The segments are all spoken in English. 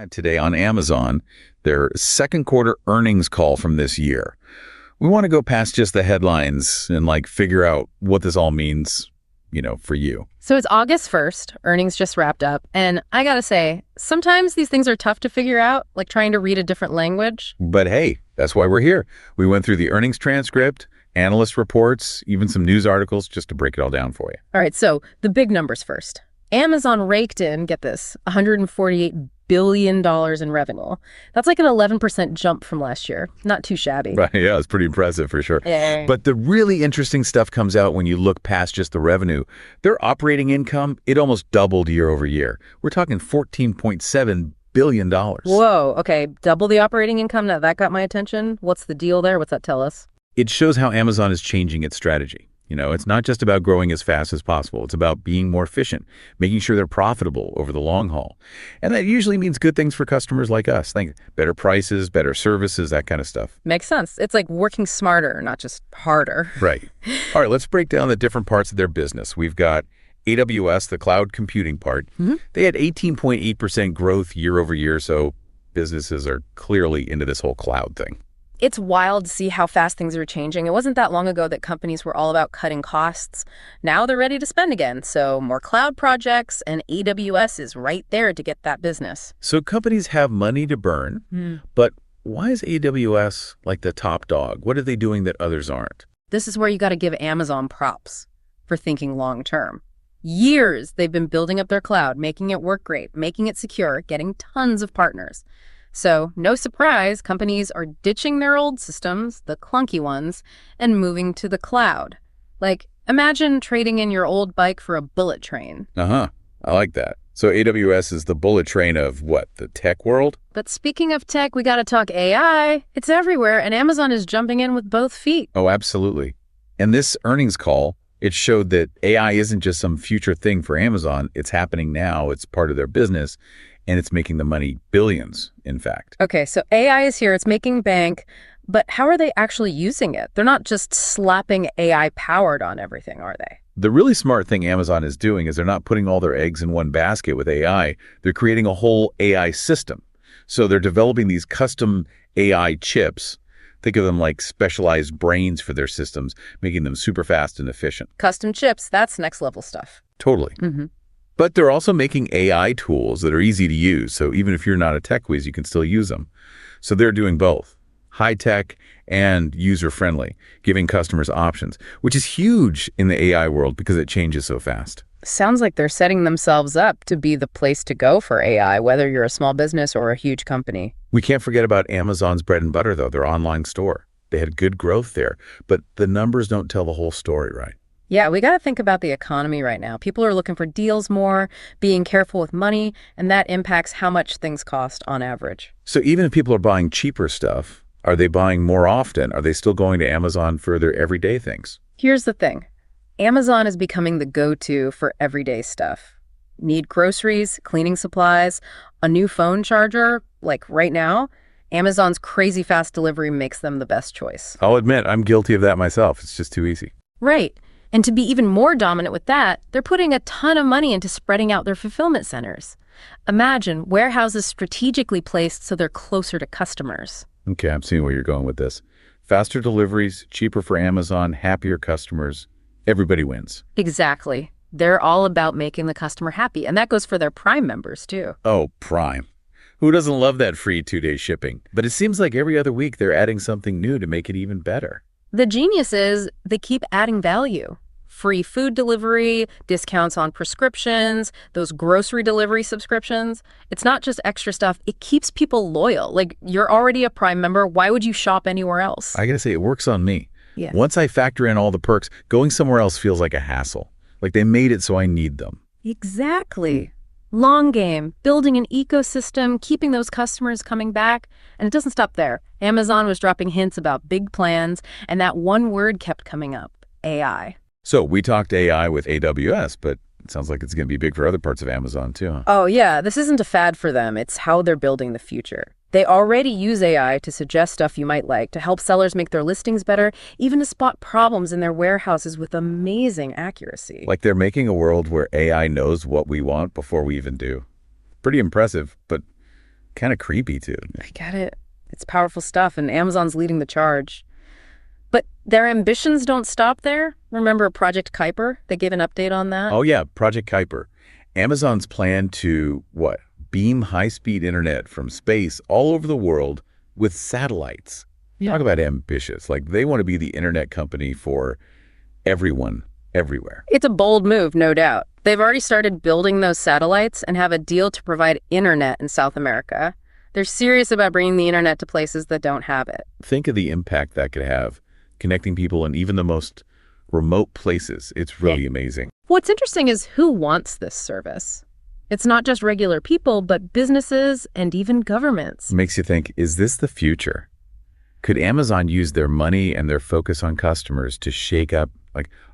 live today on Amazon, their second quarter earnings call from this year. We want to go past just the headlines and figure out what this all means, for you. So it's August 1st, earnings just wrapped up, and I gotta say, sometimes these things are tough to figure out, like trying to read a different language. But hey, that's why we're here. We went through the earnings transcript, analyst reports, even some news articles just to break it all down for you. All right, so the big numbers first. Amazon raked in, get this, $148 billion in revenue. That's like an 11% jump from last year. Not too shabby. Right, yeah, it's pretty impressive for sure. Yeah. But the really interesting stuff comes out when you look past just the revenue. Their operating income, it almost doubled year over year. We're talking $14.7 billion. Whoa, okay, double the operating income? Now that got my attention. What's the deal there? What's that tell us? It shows how Amazon is changing its strategy. It's not just about growing as fast as possible. It's about being more efficient, making sure they're profitable over the long haul. And that usually means good things for customers like us. Think better prices, better services, that kind of stuff. Makes sense. It's like working smarter, not just harder. Right. All right, let's break down the different parts of their business. We've got AWS, the cloud computing part. Mm-hmm. They had 18.8% growth year over year, so businesses are clearly into this whole cloud thing. It's wild to see how fast things are changing. It wasn't that long ago that companies were all about cutting costs. Now they're ready to spend again. So more cloud projects, and AWS is right there to get that business. So companies have money to burn, but why is AWS like the top dog? What are they doing that others aren't? This is where you got to give Amazon props for thinking long term. Years they've been building up their cloud, making it work great, making it secure, getting tons of partners. So, no surprise, companies are ditching their old systems, the clunky ones, and moving to the cloud. Like, imagine trading in your old bike for a bullet train. I like that. So AWS is the bullet train of what, the tech world? But speaking of tech, we gotta talk AI. It's everywhere, and Amazon is jumping in with both feet. Oh, absolutely. And this earnings call, it showed that AI isn't just some future thing for Amazon. It's happening now. It's part of their business. And it's making the money billions, in fact. Okay, so AI is here, it's making bank, but how are they actually using it? They're not just slapping AI powered on everything, are they? The really smart thing Amazon is doing is they're not putting all their eggs in one basket with AI. They're creating a whole AI system. So they're developing these custom AI chips. Think of them like specialized brains for their systems, making them super fast and efficient. Custom chips, that's next level stuff. Totally. Mm-hmm. But they're also making AI tools that are easy to use. So even if you're not a tech whiz, you can still use them. So they're doing both, high tech and user-friendly, giving customers options, which is huge in the AI world because it changes so fast. Sounds like they're setting themselves up to be the place to go for AI, whether you're a small business or a huge company. We can't forget about Amazon's bread and butter, though, their online store. They had good growth there, but the numbers don't tell the whole story, right? Yeah, we got to think about the economy right now. People are looking for deals more, being careful with money, and that impacts how much things cost on average. So even if people are buying cheaper stuff, are they buying more often? Are they still going to Amazon for their everyday things? Here's the thing. Amazon is becoming the go-to for everyday stuff. Need groceries, cleaning supplies, a new phone charger, like right now? Amazon's crazy fast delivery makes them the best choice. I'll admit, I'm guilty of that myself. It's just too easy. Right. And to be even more dominant with that, they're putting a ton of money into spreading out their fulfillment centers. Imagine warehouses strategically placed so they're closer to customers. Okay, I'm seeing where you're going with this. Faster deliveries, cheaper for Amazon, happier customers. Everybody wins. Exactly. They're all about making the customer happy, and that goes for their Prime members, too. Oh, Prime. Who doesn't love that free 2-day shipping? But it seems like every other week they're adding something new to make it even better. The genius is they keep adding value. Free food delivery, discounts on prescriptions, those grocery delivery subscriptions. It's not just extra stuff. It keeps people loyal. Like, you're already a Prime member. Why would you shop anywhere else? I gotta say, it works on me. Yeah. Once I factor in all the perks, going somewhere else feels like a hassle. Like they made it so I need them. Exactly. Long game, building an ecosystem, keeping those customers coming back. And it doesn't stop there. Amazon was dropping hints about big plans, and that one word kept coming up, AI. So we talked AI with AWS, but it sounds like it's going to be big for other parts of Amazon too, huh? Oh yeah, this isn't a fad for them. It's how they're building the future. They already use AI to suggest stuff you might like, to help sellers make their listings better, even to spot problems in their warehouses with amazing accuracy. Like they're making a world where AI knows what we want before we even do. Pretty impressive, but Kind of creepy, too. I get it. It's powerful stuff, and Amazon's leading the charge. But their ambitions don't stop there. Remember Project Kuiper? They gave an update on that. Oh, yeah, Project Kuiper. Amazon's plan to, beam high-speed internet from space all over the world with satellites. Yeah. Talk about ambitious. Like, they want to be the internet company for everyone, everywhere. It's a bold move, no doubt. They've already started building those satellites and have a deal to provide internet in South America. They're serious about bringing the internet to places that don't have it. Think of the impact that could have, connecting people in even the most remote places. It's really amazing. What's interesting is who wants this service. It's not just regular people, but businesses and even governments. Makes you think, is this the future? Could Amazon use their money and their focus on customers to shake up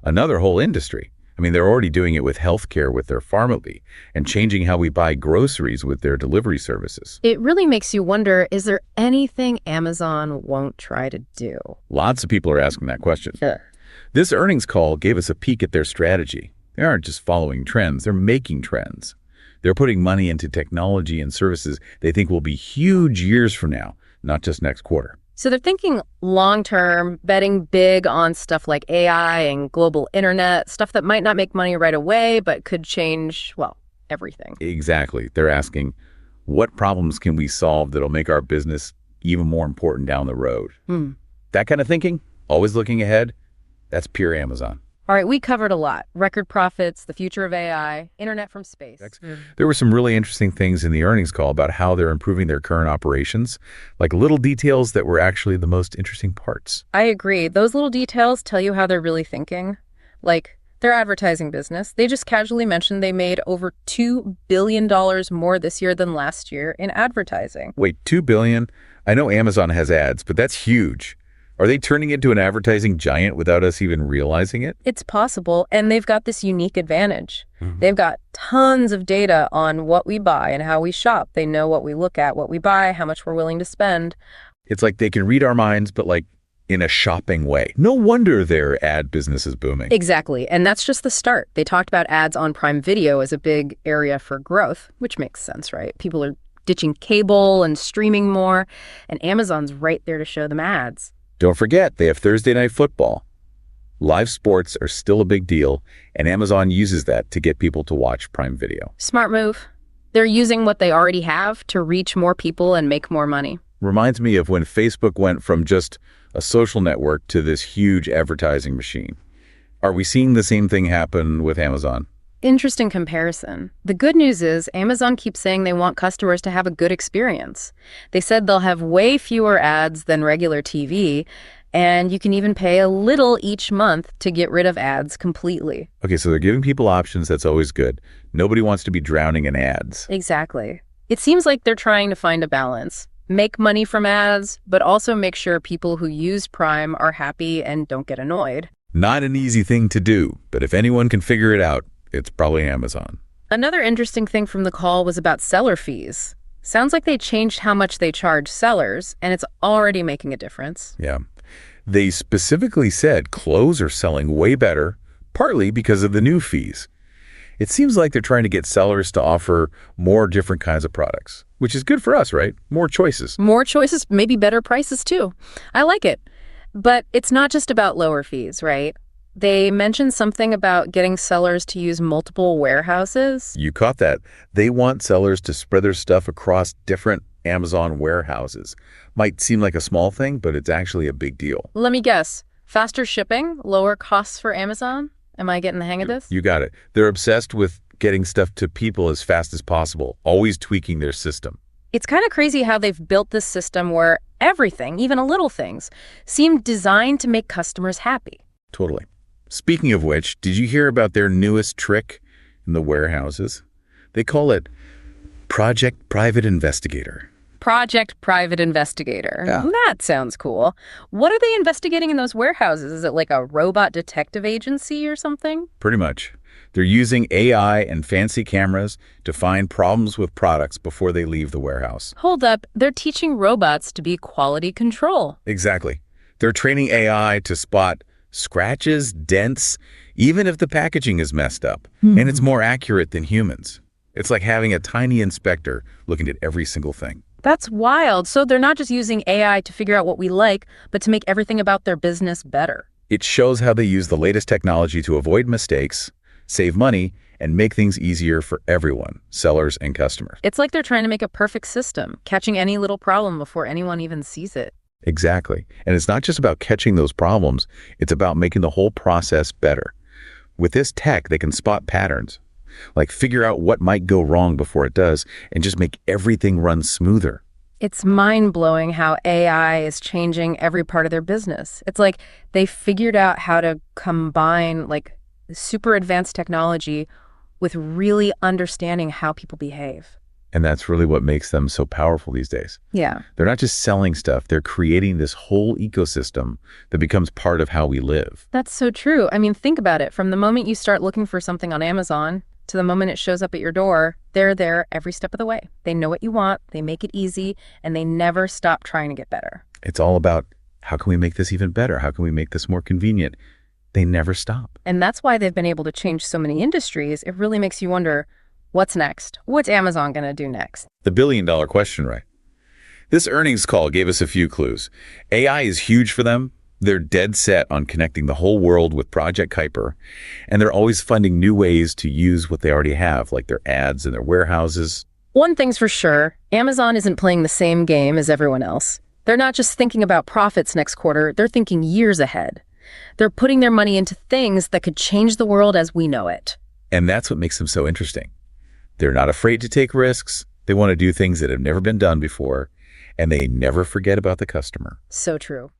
another whole industry? I mean, they're already doing it with healthcare with their pharmacy and changing how we buy groceries with their delivery services. It really makes you wonder, is there anything Amazon won't try to do? Lots of people are asking that question. Sure. This earnings call gave us a peek at their strategy. They aren't just following trends, they're making trends. They're putting money into technology and services they think will be huge years from now, not just next quarter. So they're thinking long-term, betting big on stuff like AI and global internet, stuff that might not make money right away, but could change, everything. Exactly. They're asking, what problems can we solve that'll make our business even more important down the road? That kind of thinking, always looking ahead, that's pure Amazon. All right, we covered a lot. Record profits, the future of AI, internet from space. There were some really interesting things in the earnings call about how they're improving their current operations, like little details that were actually the most interesting parts. I agree. Those little details tell you how they're really thinking. Like their advertising business. They just casually mentioned they made over $2 billion more this year than last year in advertising. Wait, $2 billion? I know Amazon has ads, but that's huge. Are they turning into an advertising giant without us even realizing it? It's possible, and they've got this unique advantage. They've got tons of data on what we buy and how we shop. They know what we look at, what we buy, how much we're willing to spend. It's like they can read our minds, but in a shopping way. No wonder their ad business is booming. Exactly, and that's just the start. They talked about ads on Prime Video as a big area for growth, which makes sense, right? People are ditching cable and streaming more, and Amazon's right there to show them ads. Don't forget, they have Thursday Night Football. Live sports are still a big deal, and Amazon uses that to get people to watch Prime Video. Smart move. They're using what they already have to reach more people and make more money. Reminds me of when Facebook went from just a social network to this huge advertising machine. Are we seeing the same thing happen with Amazon? Interesting comparison. The good news is Amazon keeps saying they want customers to have a good experience. They said they'll have way fewer ads than regular TV, and you can even pay a little each month to get rid of ads completely. Okay, so they're giving people options. That's always good. Nobody wants to be drowning in ads. Exactly. It seems like they're trying to find a balance. Make money from ads, but also make sure people who use Prime are happy and don't get annoyed. Not an easy thing to do, but if anyone can figure it out, it's probably Amazon. Another interesting thing from the call was about seller fees. Sounds like they changed how much they charge sellers, and it's already making a difference. Yeah. They specifically said clothes are selling way better, partly because of the new fees. It seems like they're trying to get sellers to offer more different kinds of products, which is good for us, right? More choices. More choices, maybe better prices too. I like it. But it's not just about lower fees, right? They mentioned something about getting sellers to use multiple warehouses. You caught that. They want sellers to spread their stuff across different Amazon warehouses. Might seem like a small thing, but it's actually a big deal. Let me guess. Faster shipping, lower costs for Amazon? Am I getting the hang of this? You got it. They're obsessed with getting stuff to people as fast as possible, always tweaking their system. It's kind of crazy how they've built this system where everything, even the little things, seem designed to make customers happy. Totally. Speaking of which, did you hear about their newest trick in the warehouses? They call it Project Private Investigator. Project Private Investigator. Yeah. That sounds cool. What are they investigating in those warehouses? Is it like a robot detective agency or something? Pretty much. They're using AI and fancy cameras to find problems with products before they leave the warehouse. Hold up. They're teaching robots to be quality control. Exactly. They're training AI to spot scratches, dents, even if the packaging is messed up. And it's more accurate than humans. It's like having a tiny inspector looking at every single thing. That's wild. So they're not just using AI to figure out what we like, but to make everything about their business better. It shows how they use the latest technology to avoid mistakes, save money, and make things easier for everyone, sellers and customers. It's like they're trying to make a perfect system, catching any little problem before anyone even sees it. Exactly. And it's not just about catching those problems, it's about making the whole process better. With this tech, they can spot patterns, like figure out what might go wrong before it does, and just make everything run smoother. It's mind-blowing how AI is changing every part of their business. It's like they figured out how to combine like super advanced technology with really understanding how people behave. And that's really what makes them so powerful these days. Yeah. They're not just selling stuff, they're creating this whole ecosystem that becomes part of how we live. That's so true. I mean, think about it. From the moment you start looking for something on Amazon to the moment it shows up at your door, they're there every step of the way. They know what you want, they make it easy, and they never stop trying to get better. It's all about how can we make this even better? How can we make this more convenient? They never stop. And that's why they've been able to change so many industries. It really makes you wonder, what's next? What's Amazon going to do next? The billion-dollar question, right? This earnings call gave us a few clues. AI is huge for them. They're dead set on connecting the whole world with Project Kuiper, and they're always finding new ways to use what they already have, like their ads and their warehouses. One thing's for sure, Amazon isn't playing the same game as everyone else. They're not just thinking about profits next quarter, they're thinking years ahead. They're putting their money into things that could change the world as we know it. And that's what makes them so interesting. They're not afraid to take risks. They want to do things that have never been done before, and they never forget about the customer. So true.